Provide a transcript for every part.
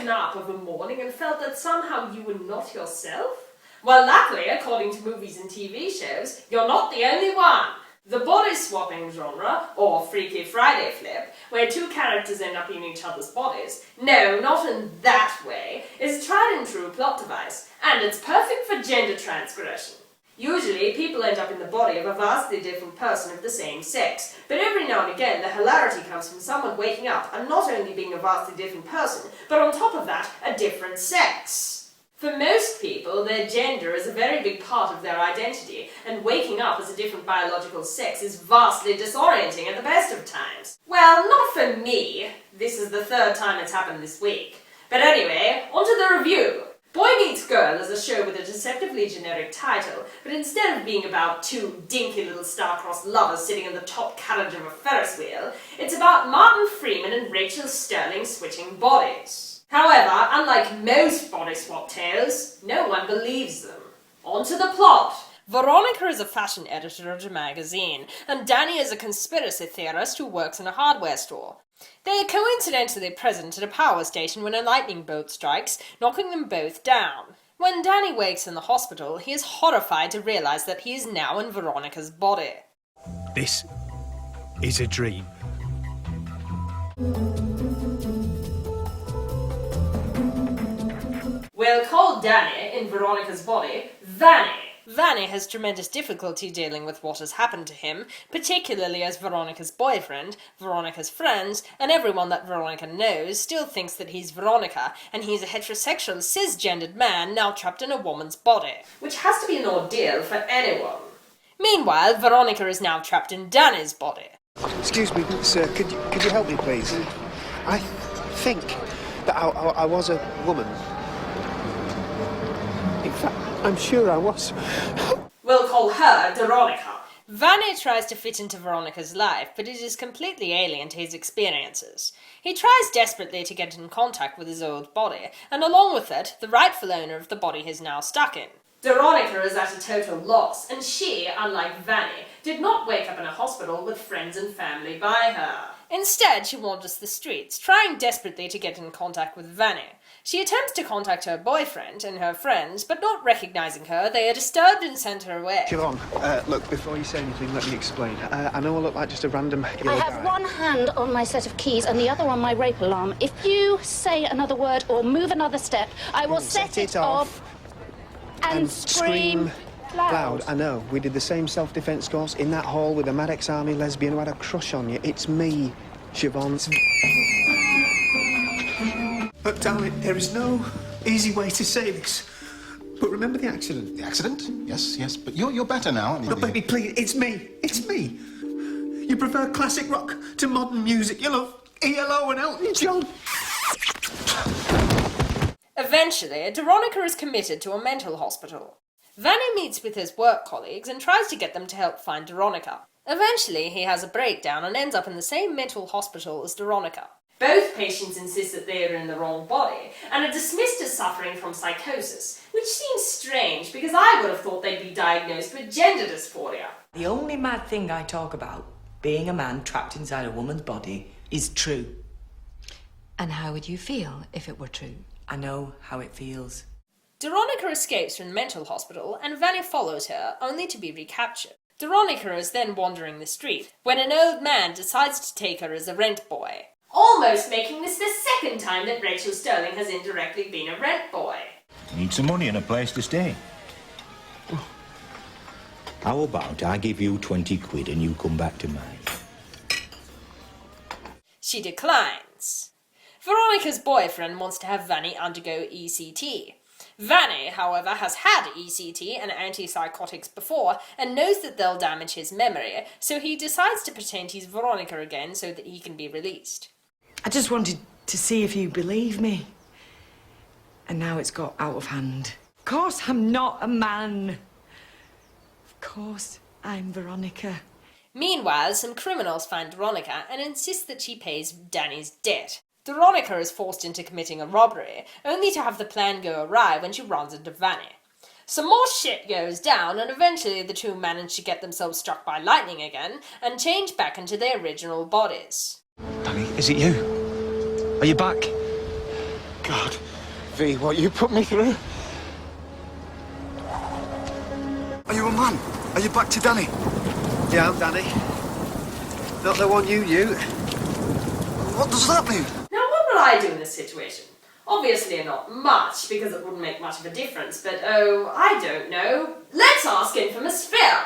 woken up of a morning and felt that somehow you were not yourself? Well, luckily, according to movies and TV shows, you're not the only one. The body-swapping genre, or Freaky Friday flip, where two characters end up in each other's bodies, no, not in that way, is a tried and true plot device, and it's perfect for gender transgression. Usually, people end up in the body of a vastly different person of the same sex, but every now and again the hilarity comes from someone waking up and not only being a vastly different person, but on top of that, a different sex. For most people, their gender is a very big part of their identity, and waking up as a different biological sex is vastly disorienting at the best of times. Well, not for me. This is the third time it's happened this week. But anyway, onto the review. Boy Meets Girl is a show with a deceptively generic title, but instead of being about two dinky little star-crossed lovers sitting in the top carriage of a Ferris wheel, it's about Martin Freeman and Rachel Sterling switching bodies. However, unlike most body swap tales, no one believes them. On to the plot. Veronica is a fashion editor of a magazine, and Danny is a conspiracy theorist who works in a hardware store. They are coincidentally present at a power station when a lightning bolt strikes, knocking them both down. When Danny wakes in the hospital, he is horrified to realize that he is now in Veronica's body. This is a dream. We'll call Danny, in Veronica's body, Vanny. Vanny has tremendous difficulty dealing with what has happened to him, particularly as Veronica's boyfriend, Veronica's friends, and everyone that Veronica knows still thinks that he's Veronica, and he's a heterosexual, cisgendered man now trapped in a woman's body, which has to be an ordeal for anyone. Meanwhile, Veronica is now trapped in Danny's body. Excuse me, sir, could you help me, please? I think that I was a woman. In fact, I'm sure I was. We'll call her Veronica. Vanny tries to fit into Veronica's life, but it is completely alien to his experiences. He tries desperately to get in contact with his old body, and along with it, the rightful owner of the body he's now stuck in. Veronica is at a total loss, and she, unlike Vanny, did not wake up in a hospital with friends and family by her. Instead, she wanders the streets, trying desperately to get in contact with Vanny. She attempts to contact her boyfriend and her friends, but not recognizing her, they are disturbed and send her away. Siobhan, look, before you say anything, let me explain. I know I look like just a random I have one hand on my set of keys and the other on my rape alarm. If you say another word or move another step, I will set it off and scream loud. I know. We did the same self-defense course in that hall with a Mad Ex-Army lesbian who had a crush on you. It's me, Siobhan. But darling, there is no easy way to say this. But remember the accident? The accident? Yes, but you're better now, aren't you? No, baby, please, it's me. It's me. You prefer classic rock to modern music. You love ELO and Elton John. Eventually, Veronica is committed to a mental hospital. Vanny meets with his work colleagues and tries to get them to help find Veronica. Eventually, he has a breakdown and ends up in the same mental hospital as Veronica. Both patients insist that they are in the wrong body, and are dismissed as suffering from psychosis, which seems strange because I would have thought they'd be diagnosed with gender dysphoria. The only mad thing I talk about, being a man trapped inside a woman's body, is true. And how would you feel if it were true? I know how it feels. Veronica escapes from the mental hospital, and Vanny follows her, only to be recaptured. Veronica is then wandering the street, when an old man decides to take her as a rent boy. Almost making this the second time that Rachel Sterling has indirectly been a rent boy. Need some money and a place to stay. How about I give you 20 quid and you come back to mine? She declines. Veronica's boyfriend wants to have Vanny undergo ECT. Vanny, however, has had ECT and antipsychotics before and knows that they'll damage his memory, so he decides to pretend he's Veronica again so that he can be released. I just wanted to see if you believe me. And now it's got out of hand. Of course I'm not a man. Of course I'm Veronica. Meanwhile, some criminals find Veronica and insist that she pays Danny's debt. Veronica is forced into committing a robbery, only to have the plan go awry when she runs into Vanny. Some more shit goes down, and eventually the two manage to get themselves struck by lightning again, and change back into their original bodies. Danny, is it you? Are you back? God. V, what you put me through? Are you a man? Are you back to Danny? Yeah, I'm Danny. Not the one you knew. What does that mean? Now, what would I do in this situation? Obviously not much, because it wouldn't make much of a difference, but oh, I don't know. Let's ask Infamous Phil!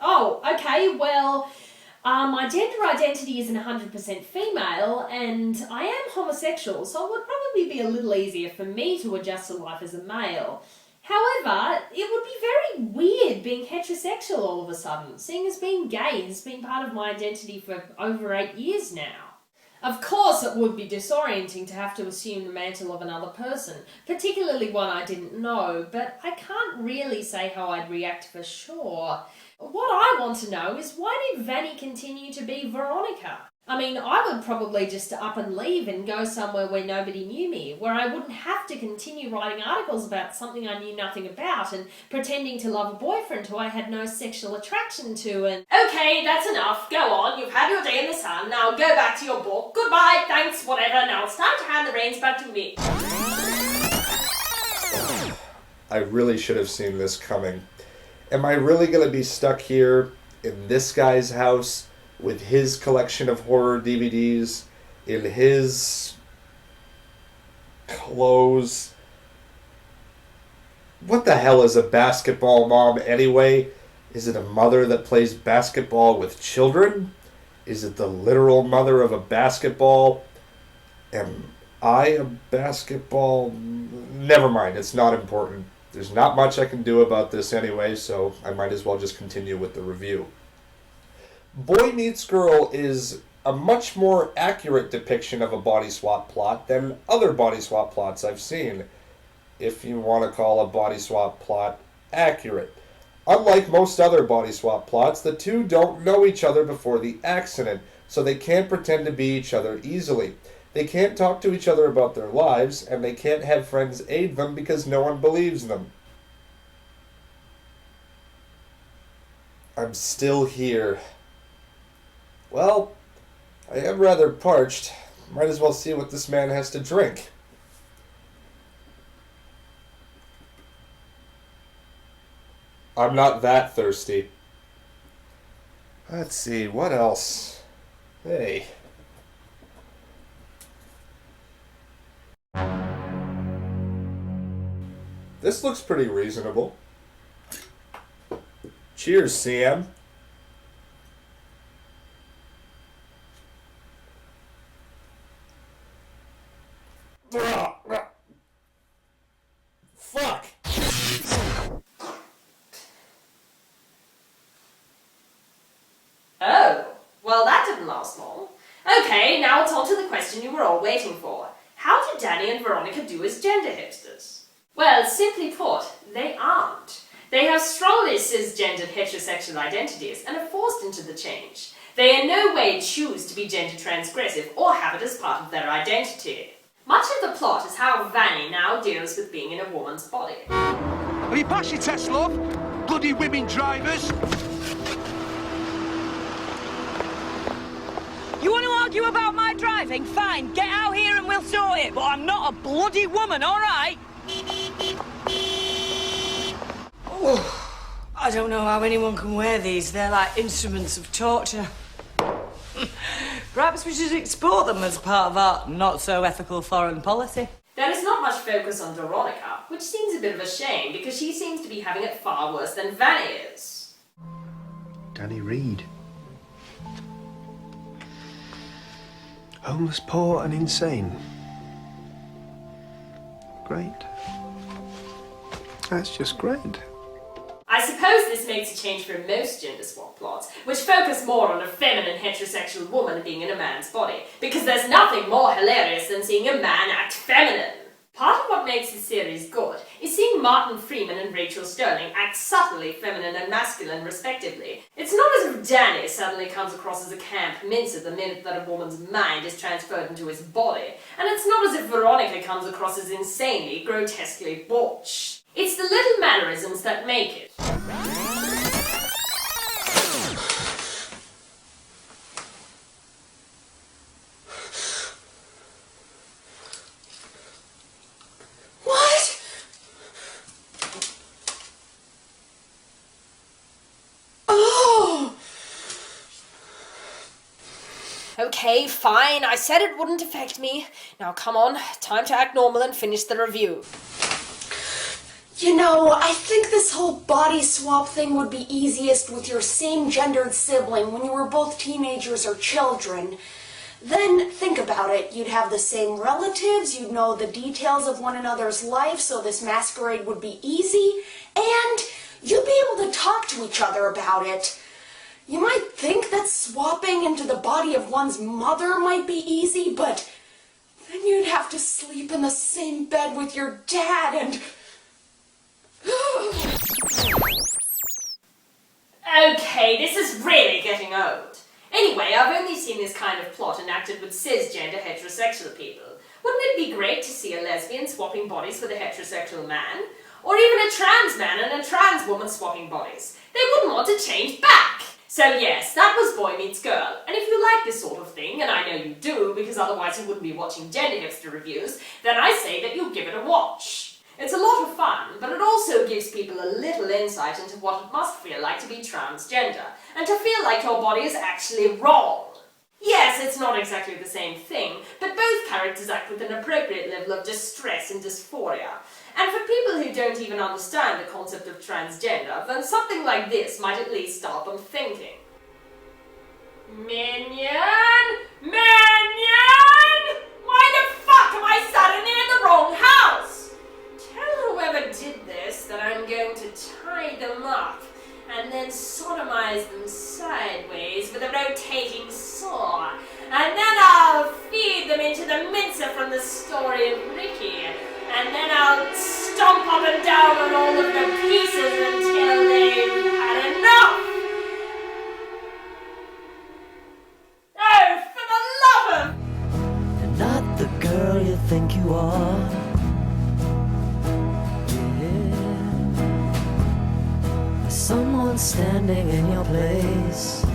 Oh, okay, well, my gender identity isn't 100% female, and I am homosexual, so it would probably be a little easier for me to adjust to life as a male. However, it would be very weird being heterosexual all of a sudden, seeing as being gay has been part of my identity for over 8 years now. Of course it would be disorienting to have to assume the mantle of another person, particularly one I didn't know, but I can't really say how I'd react for sure. What I want to know is, why did Vanny continue to be Veronica? I mean, I would probably just up and leave and go somewhere where nobody knew me, where I wouldn't have to continue writing articles about something I knew nothing about and pretending to love a boyfriend who I had no sexual attraction to and... Okay, that's enough. Go on. You've had your day in the sun. Now go back to your book. Goodbye, thanks, whatever. Now it's time to hand the reins back to me. I really should have seen this coming. Am I really going to be stuck here in this guy's house with his collection of horror DVDs, in his clothes? What the hell is a basketball mom anyway? Is it a mother that plays basketball with children? Is it the literal mother of a basketball? Am I a basketball? Never mind, it's not important. There's not much I can do about this anyway, so I might as well just continue with the review. Boy Meets Girl is a much more accurate depiction of a body swap plot than other body swap plots I've seen, if you want to call a body swap plot accurate. Unlike most other body swap plots, the two don't know each other before the accident, so they can't pretend to be each other easily. They can't talk to each other about their lives, and they can't have friends aid them because no one believes them. I'm still here. Well, I am rather parched. Might as well see what this man has to drink. I'm not that thirsty. Let's see, what else? Hey. This looks pretty reasonable. Cheers, CM. Fuck! Oh, well that didn't last long. Okay, now it's on to the question you were all waiting for. How did Danny and Veronica do as gender hipsters? Well, simply put, they aren't. They have strongly cisgendered heterosexual identities and are forced into the change. They in no way choose to be gender transgressive or have it as part of their identity. Much of the plot is how Vanny now deals with being in a woman's body. Have you passed your test, love? Bloody women drivers! You want to argue about my driving? Fine, get out here and we'll sort it, but I'm not a bloody woman, all right? Oh, I don't know how anyone can wear these. They're like instruments of torture. Perhaps we should export them as part of our not-so-ethical foreign policy. There is not much focus on Veronica, which seems a bit of a shame because she seems to be having it far worse than Vanny is. Danny Reed. Homeless, poor and insane. Great. That's just great. I suppose this makes a change from most gender swap plots, which focus more on a feminine heterosexual woman being in a man's body, because there's nothing more hilarious than seeing a man act feminine. Part of what makes this series good is seeing Martin Freeman and Rachel Sterling act subtly feminine and masculine respectively. It's not as if Danny suddenly comes across as a camp mincer the minute that a woman's mind is transferred into his body, and it's not as if Veronica comes across as insanely, grotesquely butch. It's the little mannerisms that make it. Okay, fine. I said it wouldn't affect me. Now come on, time to act normal and finish the review. You know, I think this whole body swap thing would be easiest with your same-gendered sibling when you were both teenagers or children. Then, think about it. You'd have the same relatives, you'd know the details of one another's life, so this masquerade would be easy, and you'd be able to talk to each other about it. You might think that swapping into the body of one's mother might be easy, but then you'd have to sleep in the same bed with your dad and... Okay, this is really getting old. Anyway, I've only seen this kind of plot enacted with cisgender heterosexual people. Wouldn't it be great to see a lesbian swapping bodies with a heterosexual man? Or even a trans man and a trans woman swapping bodies? They wouldn't want to change back! So yes, that was Boy Meets Girl. And if you like this sort of thing, and I know you do, because otherwise you wouldn't be watching gender hipster reviews, then I say that you give it a watch. It's a lot of fun, but it also gives people a little insight into what it must feel like to be transgender, and to feel like your body is actually wrong. Yes, it's not exactly the same thing, but both characters act with an appropriate level of distress and dysphoria. And for people who don't even understand the concept of transgender, then something like this might at least start them thinking. Minion! Minion! Why the fuck am I suddenly in the wrong house? Tell whoever did this that I'm going to tie them up and then sodomize them sideways with a rotating saw. And then I'll feed them into the mincer from the story of Ricky. And then I'll stomp up and down on all of the pieces until they've had enough. Oh, for the love of... You're not the girl you think you are. Someone standing in your place.